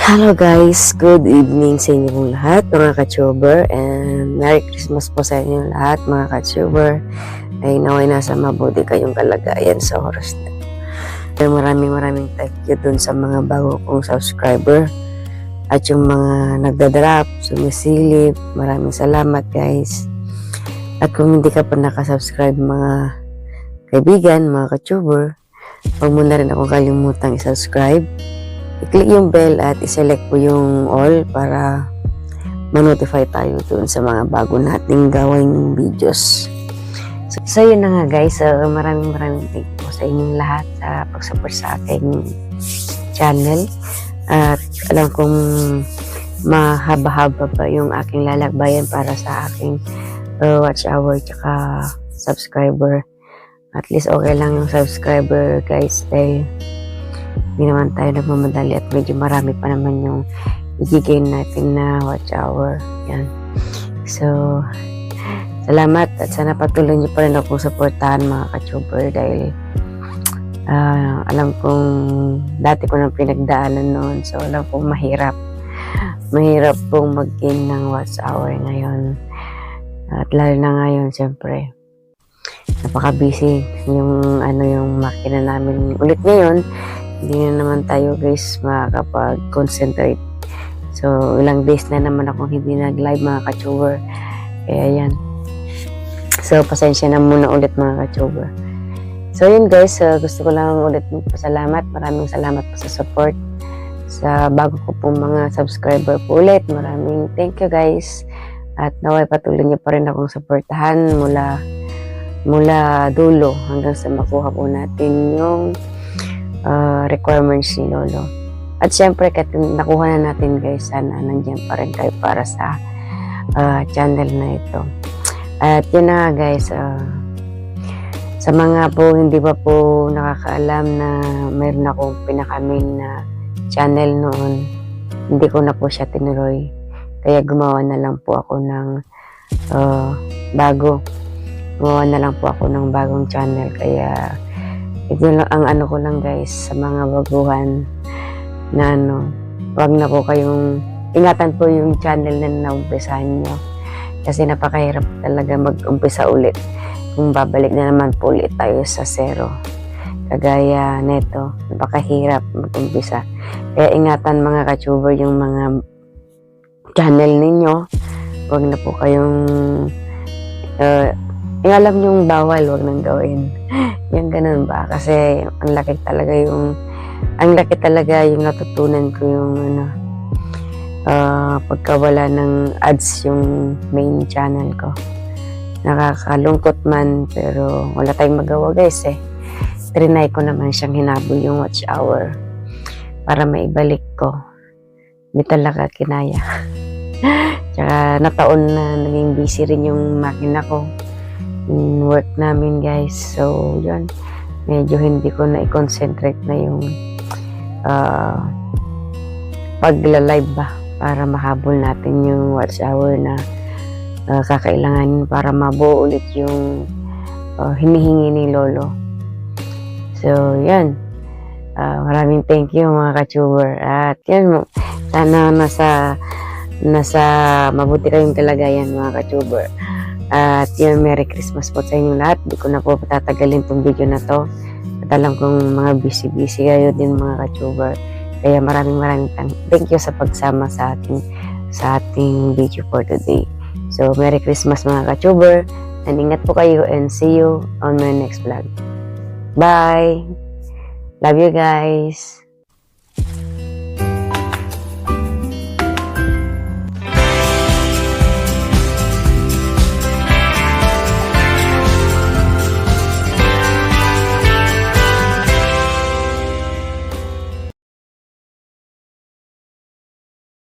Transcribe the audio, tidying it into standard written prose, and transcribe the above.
Hello guys, good evening sa inyong lahat mga ka-tuber, and Merry Christmas po sa inyong lahat mga ka-tuber. Ay naway nasa mabuti kayong kalagayan sa oras na. Maraming thank you dun sa mga bago kong subscriber at yung mga nagdadrop, sumisilip. Maraming salamat guys. At kung hindi ka pa nakasubscribe mga kaibigan, mga ka-tuber, huwag mo na rin akong kalimutang i-subscribe. I-click yung bell at i-select po yung all para ma-notify tayo dun sa mga bago nating gawing videos. So yun na nga guys, maraming thank you po sa inyong lahat sa pag-support sa aking channel. At alam kong mahaba-haba pa yung aking lalakbayan para sa aking watch hour tsaka subscriber. At least okay lang yung subscriber guys, dahil hindi naman tayo nagmamadali at medyo marami pa naman yung i-gain natin na watch hour. Yan. So, salamat at sana patuloy niyo pa rin akong supportahan mga ka-tuber dahil alam kong dati ko nang pinagdaanan noon. So, alam kong mahirap. Mahirap pong mag-gain ng watch hour ngayon. At lalo na ngayon, siyempre, napaka-busy yung makina namin ulit ngayon. Hindi na naman tayo guys makakapag-concentrate. So, ilang days na naman ako hindi nag-live mga ka-tuber. Kaya yan. So, pasensya na muna ulit mga ka-tuber. So, yun guys. Gusto ko lang ulit magpasalamat. Maraming salamat po sa support. Sa bago ko pong mga subscriber po ulit. Maraming thank you guys. At naway patuloy niyo pa rin akong supportahan mula dulo hanggang sa makuha po natin yung requirements ni Lolo. At syempre, kahit nakuha na natin guys, sana nandiyan pa rin kayo para sa channel na ito. At yun na guys, sa mga po hindi pa po nakakaalam na mayroon akong pinakamin na channel noon, hindi ko na po siya tinuloy. Kaya gumawa na lang po ako ng gumawa na lang po ako ng bagong channel. Kaya ito lang ang ano ko lang guys sa mga baguhan na wag na po kayong ingatan po yung channel na naumpisahan nyo kasi napakahirap talaga mag-umpisa ulit kung babalik na naman po ulit tayo sa zero. Kagaya neto, napakahirap mag-umpisa. Kaya ingatan mga ka-tuber yung mga channel ninyo. Wag na po kayong alam yung bawal, wag nang gawin. Yan ganun ba? Kasi ang laki talaga yung natutunan ko yung pagkawala ng ads yung main channel ko. Nakakalungkot man pero wala tayong magawa guys eh. Trinay ko naman siyang hinabol yung watch hour para maibalik ko. Hindi talaga kinaya. Tsaka nataon na naging busy rin yung makina ko. Work namin guys. So, yun. Medyo hindi ko na i-concentrate na yung pagla-live ba para mahabol natin yung watch hour na kakailanganin para mabuo ulit yung hinihingi ni Lolo. So, yan. Maraming thank you mga ka-tuber. At yan, sana nasa mabuti kayong kalagayan mga ka-tuber. At yun, Merry Christmas po sa inyong lahat. Hindi ko na po patatagalin tong video na to. At alam kong mga busy kayo din mga ka-tuber. Kaya maraming thank you sa pagsama sa ating video for today. So, Merry Christmas mga ka-tuber. And ingat po kayo and see you on my next vlog. Bye! Love you guys!